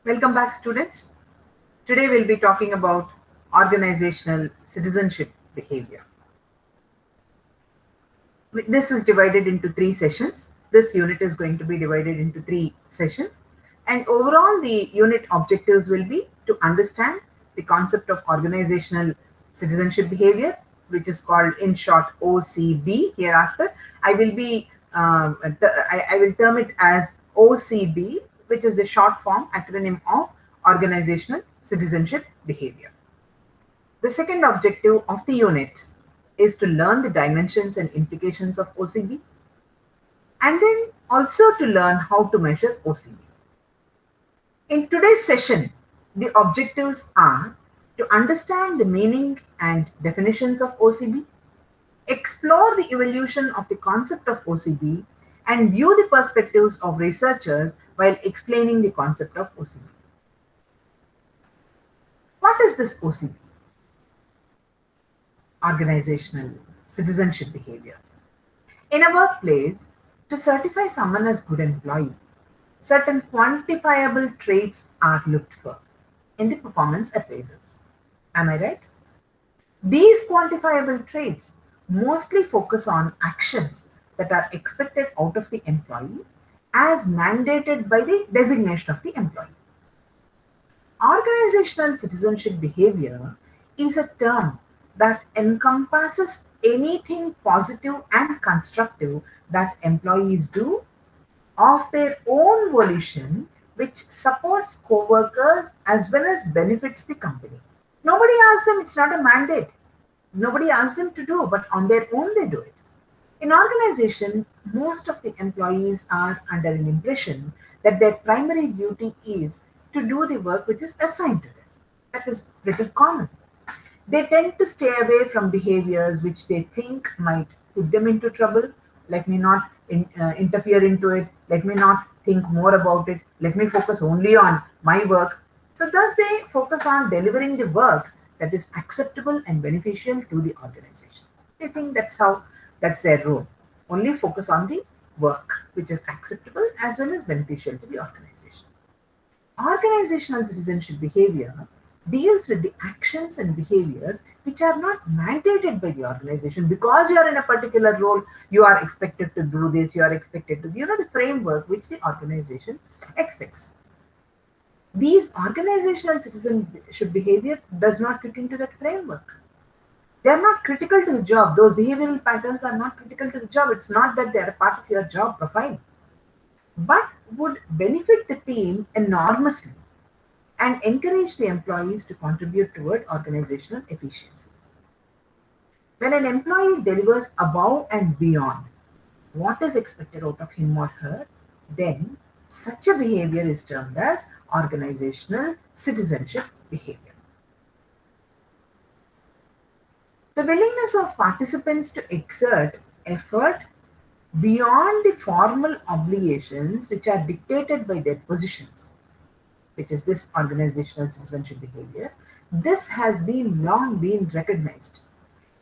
Welcome back, students. Today we'll be talking about organizational citizenship behavior. This is divided into three sessions. This unit is going to be divided into three sessions. And overall, the unit objectives will be to understand the concept of organizational citizenship behavior, which is called in short OCB. Hereafter, I will be I will term it as OCB, which is the short form acronym of organizational citizenship behavior. The second objective of the unit is to learn the dimensions and implications of OCB, and then also to learn how to measure OCB. In today's session, the objectives are to understand the meaning and definitions of OCB, explore the evolution of the concept of OCB, and view the perspectives of researchers while explaining the concept of OCB. What is this OCB? Organizational citizenship behavior. In a workplace, to certify someone as good employee, certain quantifiable traits are looked for in the performance appraisals. Am I right? These quantifiable traits mostly focus on actions that are expected out of the employee as mandated by the designation of the employee. Organizational citizenship behavior is a term that encompasses anything positive and constructive that employees do of their own volition, which supports co-workers as well as benefits the company. Nobody asks them, it's not a mandate. Nobody asks them to do, but on their own they do it. In organization, most of the employees are under an impression that their primary duty is to do the work which is assigned to them. That is pretty common. They tend to stay away from behaviors which they think might put them into trouble. Let me not interfere into it. Let me not think more about it. Let me focus only on my work. So thus they focus on delivering the work that is acceptable and beneficial to the organization. They think that's their role. Only focus on the work which is acceptable as well as beneficial to the organization. Organizational citizenship behavior deals with the actions and behaviors which are not mandated by the organization. Because you are in a particular role, you are expected to do this, you are expected to, the framework which the organization expects. These organizational citizenship behavior does not fit into that framework. They are not critical to the job. Those behavioral patterns are not critical to the job. It's not that they are a part of your job profile, but would benefit the team enormously and encourage the employees to contribute toward organizational efficiency. When an employee delivers above and beyond what is expected out of him or her, then such a behavior is termed as organizational citizenship behavior. The willingness of participants to exert effort beyond the formal obligations which are dictated by their positions, which is this organizational citizenship behavior, this has long been recognized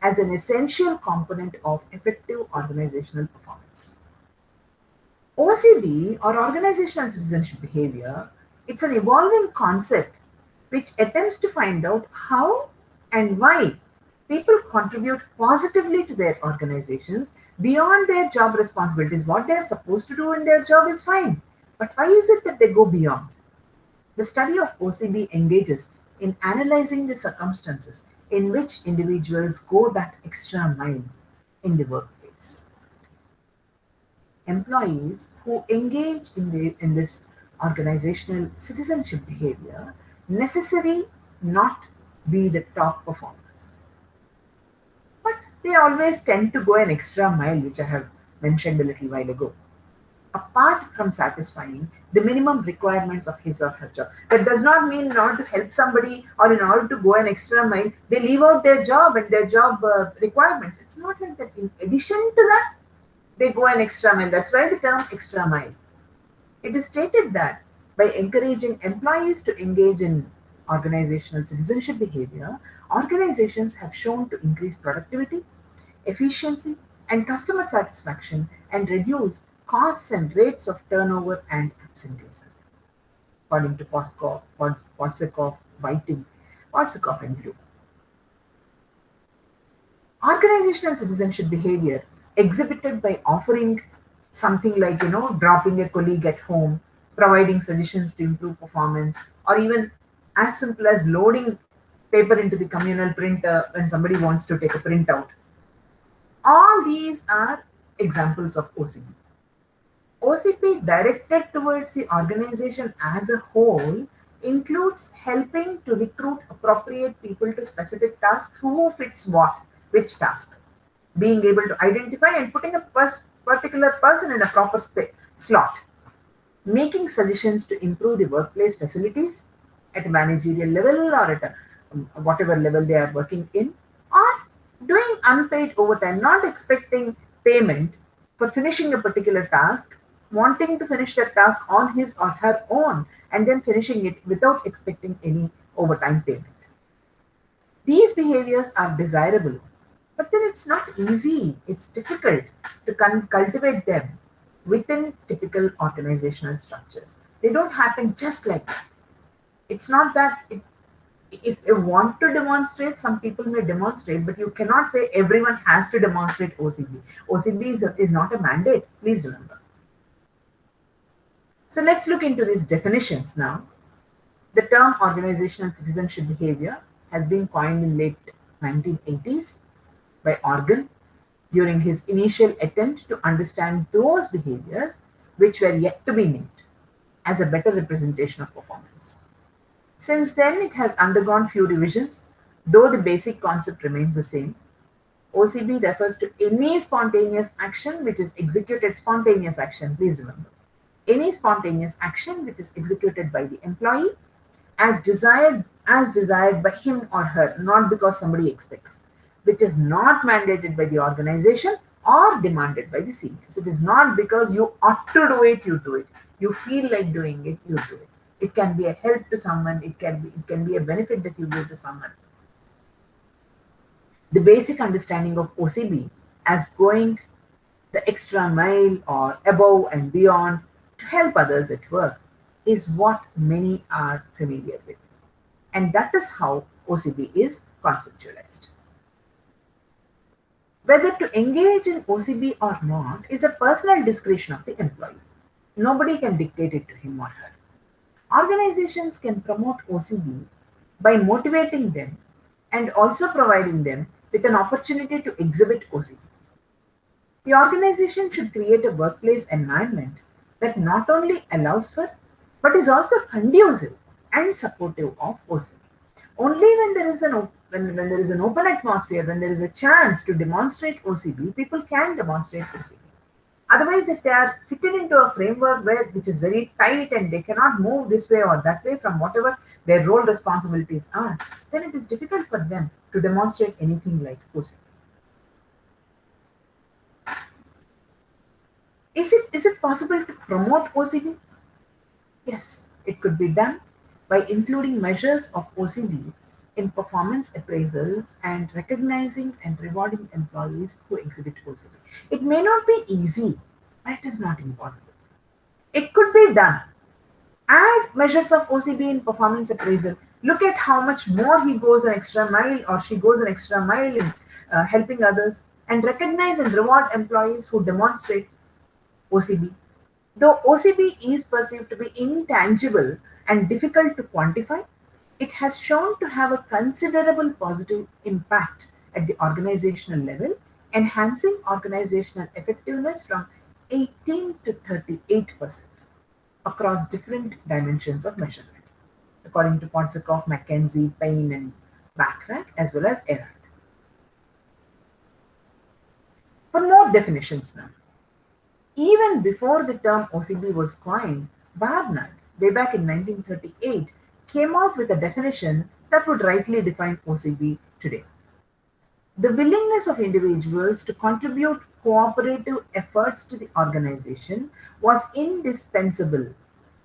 as an essential component of effective organizational performance. OCB, or organizational citizenship behavior, it's an evolving concept which attempts to find out how and why people contribute positively to their organizations beyond their job responsibilities. What they are supposed to do in their job is fine, but why is it that they go beyond? The study of OCB engages in analyzing the circumstances in which individuals go that extra mile in the workplace. Employees who engage in this organizational citizenship behavior necessarily not be the top performers, but they always tend to go an extra mile, which I have mentioned a little while ago, apart from satisfying the minimum requirements of his or her job. That does not mean in order to help somebody or in order to go an extra mile, they leave out their job and their job requirements. It's not like that. In addition to that, they go an extra mile. That's why the term extra mile. It is stated that by encouraging employees to engage in organizational citizenship behavior, organizations have shown to increase productivity, efficiency, and customer satisfaction and reduce costs and rates of turnover and absenteeism. according to Podsakoff, Whiting, Podsakoff and Blue. Organizational citizenship behavior exhibited by offering something like, dropping a colleague at home, providing suggestions to improve performance, or even as simple as loading paper into the communal printer when somebody wants to take a printout. All these are examples of OCP. OCP directed towards the organization as a whole includes helping to recruit appropriate people to specific tasks, who fits what, which task, being able to identify and putting a particular person in a proper slot, making suggestions to improve the workplace facilities at a managerial level or at whatever level they are working in, or doing unpaid overtime, not expecting payment for finishing a particular task, wanting to finish that task on his or her own, and then finishing it without expecting any overtime payment. These behaviors are desirable, but then it's not easy, it's difficult to cultivate them within typical organizational structures. They don't happen just like that. It's not that if they want to demonstrate, some people may demonstrate, but you cannot say everyone has to demonstrate OCB. OCB is not a mandate, please remember. So let's look into these definitions now. The term organizational citizenship behavior has been coined in late 1980s by Organ during his initial attempt to understand those behaviors which were yet to be named as a better representation of performance. Since then, it has undergone few revisions, though the basic concept remains the same. OCB refers to any spontaneous action which is executed, spontaneous action, please remember, any spontaneous action which is executed by the employee as desired by him or her, not because somebody expects, which is not mandated by the organization or demanded by the seniors. It is not because you ought to do it, you do it. You feel like doing it, you do it. It can be a help to someone, it can be a benefit that you give to someone. The basic understanding of OCB as going the extra mile or above and beyond to help others at work is what many are familiar with. And that is how OCB is conceptualized. Whether to engage in OCB or not is a personal discretion of the employee. Nobody can dictate it to him or her. Organizations can promote OCB by motivating them and also providing them with an opportunity to exhibit OCB. The organization should create a workplace environment that not only allows for, but is also conducive and supportive of OCB. Only when there is an open atmosphere, when there is a chance to demonstrate OCB, people can demonstrate OCB. Otherwise, if they are fitted into a framework which is very tight and they cannot move this way or that way from whatever their role responsibilities are, then it is difficult for them to demonstrate anything like OCB. Is it possible to promote OCB? Yes, it could be done by including measures of OCB in performance appraisals and recognizing and rewarding employees who exhibit OCB. It may not be easy, but it is not impossible. It could be done. Add measures of OCB in performance appraisal. Look at how much more he goes an extra mile or she goes an extra mile in helping others, and recognize and reward employees who demonstrate OCB. Though OCB is perceived to be intangible and difficult to quantify, it has shown to have a considerable positive impact at the organizational level, enhancing organizational effectiveness from 18 to 38% across different dimensions of measurement, according to Podsakoff, McKenzie, Payne, and Backrack, as well as Erhard. For more definitions now. Even before the term OCB was coined, Barnard, way back in 1938, came out with a definition that would rightly define OCB today. The willingness of individuals to contribute cooperative efforts to the organization was indispensable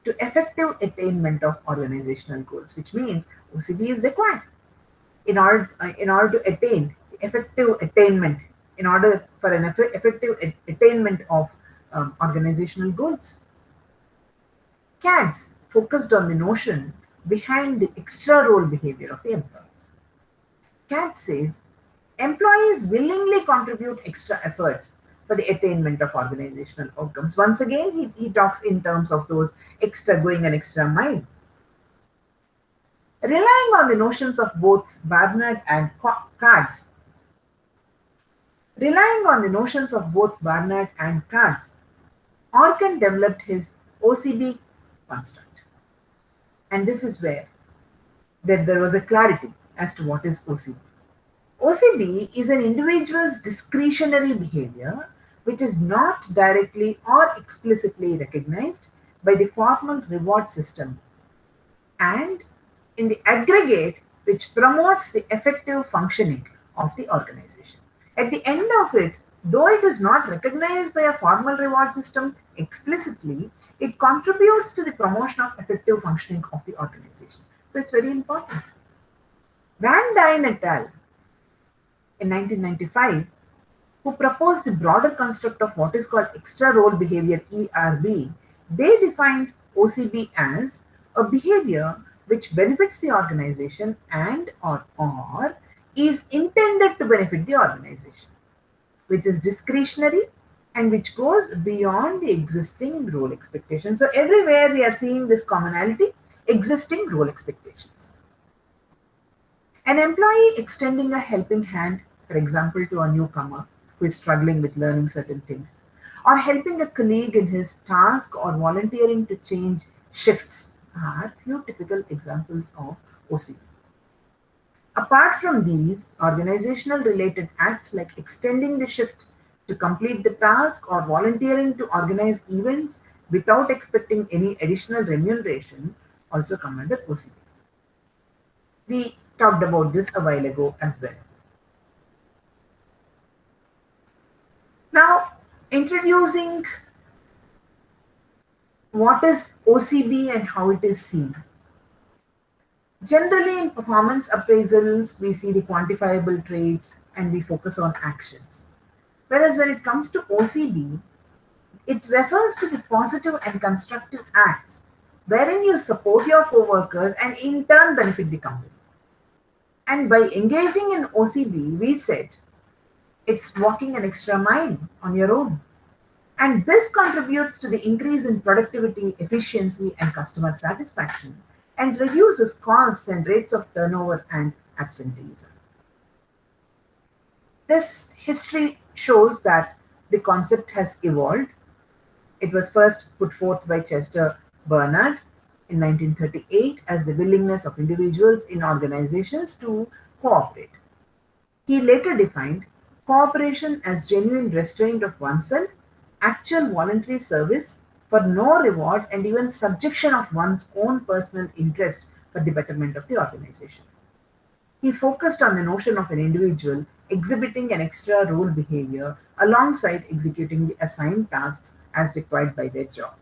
to effective attainment of organizational goals, which means OCB is required in order to attain effective attainment, in order for an effective attainment of organizational goals. CADS, focused on the notion behind the extra role behavior of the employees. Cat says employees willingly contribute extra efforts for the attainment of organizational outcomes. Once again, he talks in terms of those extra going an extra mile. Relying on the notions of both Barnard and Katz, Relying on the notions of both Barnard and Katz, Orkin developed his OCB construct. And this is where there was a clarity as to what is OCB. OCB is an individual's discretionary behavior which is not directly or explicitly recognized by the formal reward system and in the aggregate which promotes the effective functioning of the organization. At the end of it, though it is not recognized by a formal reward system explicitly, it contributes to the promotion of effective functioning of the organization. So it's very important. Van Dine et al. In 1995, who proposed the broader construct of what is called extra role behavior ERB, they defined OCB as a behavior which benefits the organization and or is intended to benefit the organization, which is discretionary and which goes beyond the existing role expectations. So everywhere we are seeing this commonality, existing role expectations. An employee extending a helping hand, for example, to a newcomer who is struggling with learning certain things, or helping a colleague in his task or volunteering to change shifts are few typical examples of OCB. Apart from these, organizational related acts like extending the shift to complete the task or volunteering to organize events without expecting any additional remuneration also come under OCB. We talked about this a while ago as well. Now, introducing what is OCB and how it is seen. Generally, in performance appraisals, we see the quantifiable traits and we focus on actions. Whereas when it comes to OCB, it refers to the positive and constructive acts wherein you support your co-workers and in turn benefit the company. And by engaging in OCB, we said it's walking an extra mile on your own. And this contributes to the increase in productivity, efficiency, and customer satisfaction, and reduces costs and rates of turnover and absenteeism. This history shows that the concept has evolved. It was first put forth by Chester Bernard in 1938 as the willingness of individuals in organizations to cooperate. He later defined cooperation as genuine restraint of oneself, actual voluntary service for no reward, and even subjection of one's own personal interest for the betterment of the organization. He focused on the notion of an individual exhibiting an extra role behavior alongside executing the assigned tasks as required by their job.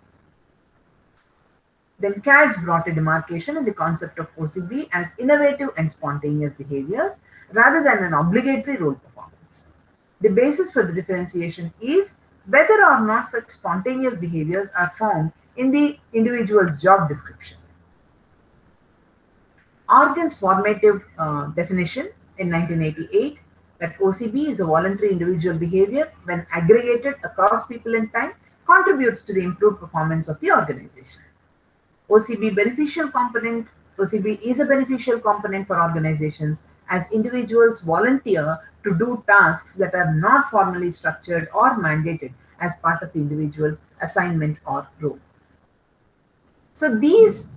Then Katz brought a demarcation in the concept of OCB as innovative and spontaneous behaviors rather than an obligatory role performance. The basis for the differentiation is whether or not such spontaneous behaviors are found in the individual's job description. Organ's formative definition in 1988 that OCB is a voluntary individual behavior when aggregated across people and time contributes to the improved performance of the organization. OCB is a beneficial component for organizations as individuals volunteer to do tasks that are not formally structured or mandated as part of the individual's assignment or role. So this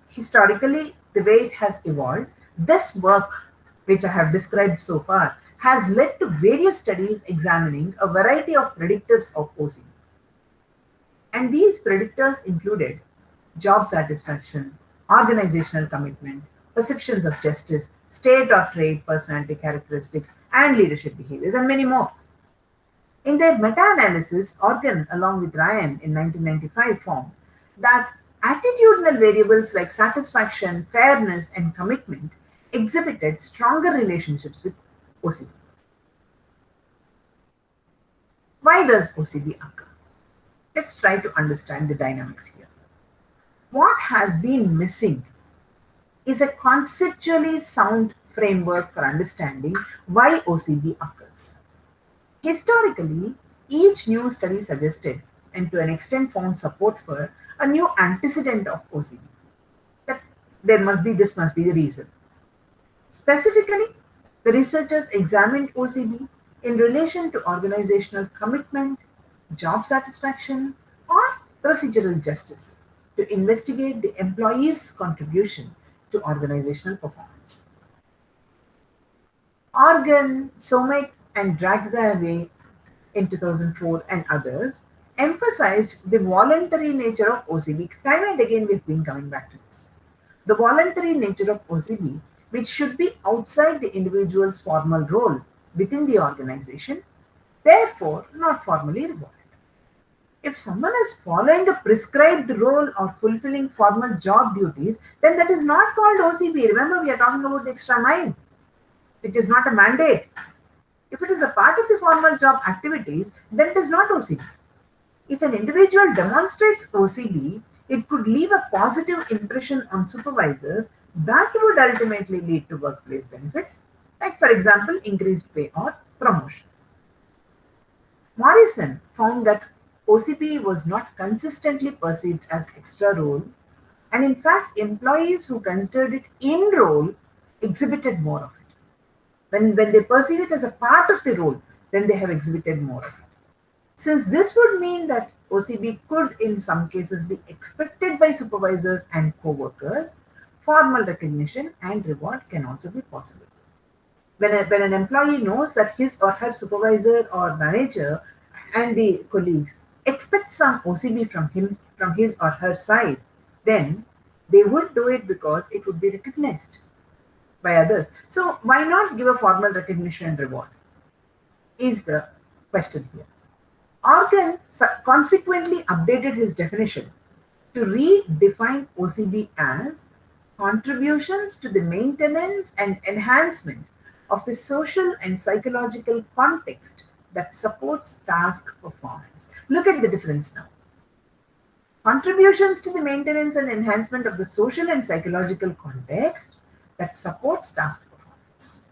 historically, the way it has evolved, this work which I have described so far has led to various studies examining a variety of predictors of OCB. And these predictors included job satisfaction, organizational commitment, perceptions of justice, state or trait personality characteristics, and leadership behaviors, and many more. In their meta-analysis, Organ, along with Ryan in 1995, found that attitudinal variables like satisfaction, fairness, and commitment exhibited stronger relationships with OCB. Why does OCB occur? Let's try to understand the dynamics here. What has been missing is a conceptually sound framework for understanding why OCB occurs. Historically, each new study suggested and to an extent found support for a new antecedent of OCB. That this must be the reason. Specifically, the researchers examined OCB in relation to organizational commitment, job satisfaction, or procedural justice to investigate the employee's contribution to organizational performance. Organ, Somek, and Dragzaway in 2004 and others emphasized the voluntary nature of OCB. Time and again, we've been coming back to this. The voluntary nature of OCB, which should be outside the individual's formal role within the organization, therefore not formally rewarded. If someone is following a prescribed role or fulfilling formal job duties, then that is not called OCB. Remember, we are talking about the extra mile, which is not a mandate. If it is a part of the formal job activities, then it is not OCB. If an individual demonstrates OCB, it could leave a positive impression on supervisors that would ultimately lead to workplace benefits, like for example, increased pay or promotion. Morrison found that OCB was not consistently perceived as extra role, and in fact, employees who considered it in role exhibited more of it. When they perceive it as a part of the role, then they have exhibited more of it. Since this would mean that OCB could in some cases be expected by supervisors and co-workers, formal recognition and reward can also be possible. When an employee knows that his or her supervisor or manager and the colleagues expect some OCB from his or her side, then they would do it because it would be recognized by others. So why not give a formal recognition and reward is the question here. Organ consequently updated his definition to redefine OCB as contributions to the maintenance and enhancement of the social and psychological context that supports task performance. Look at the difference now. Contributions to the maintenance and enhancement of the social and psychological context that supports task performance.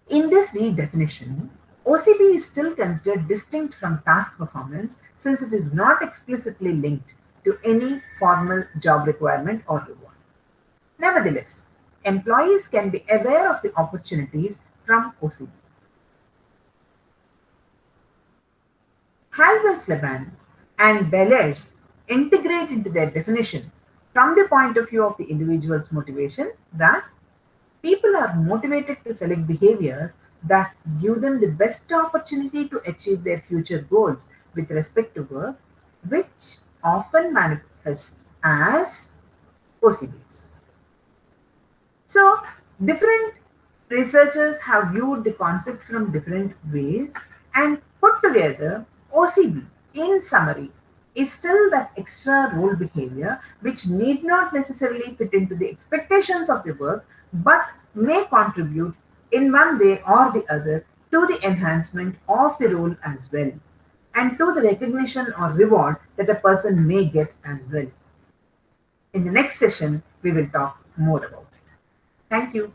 In this redefinition, OCB is still considered distinct from task performance since it is not explicitly linked to any formal job requirement or reward. Nevertheless, employees can be aware of the opportunities from OCB. Halves-Leban and Bellairs integrate into their definition from the point of view of the individual's motivation that people are motivated to select behaviors that give them the best opportunity to achieve their future goals with respect to work, which often manifests as OCBs. So, different researchers have viewed the concept from different ways and put together OCB, in summary, is still that extra role behavior which need not necessarily fit into the expectations of the work but may contribute in one way or the other to the enhancement of the role as well and to the recognition or reward that a person may get as well. In the next session, we will talk more about it. Thank you.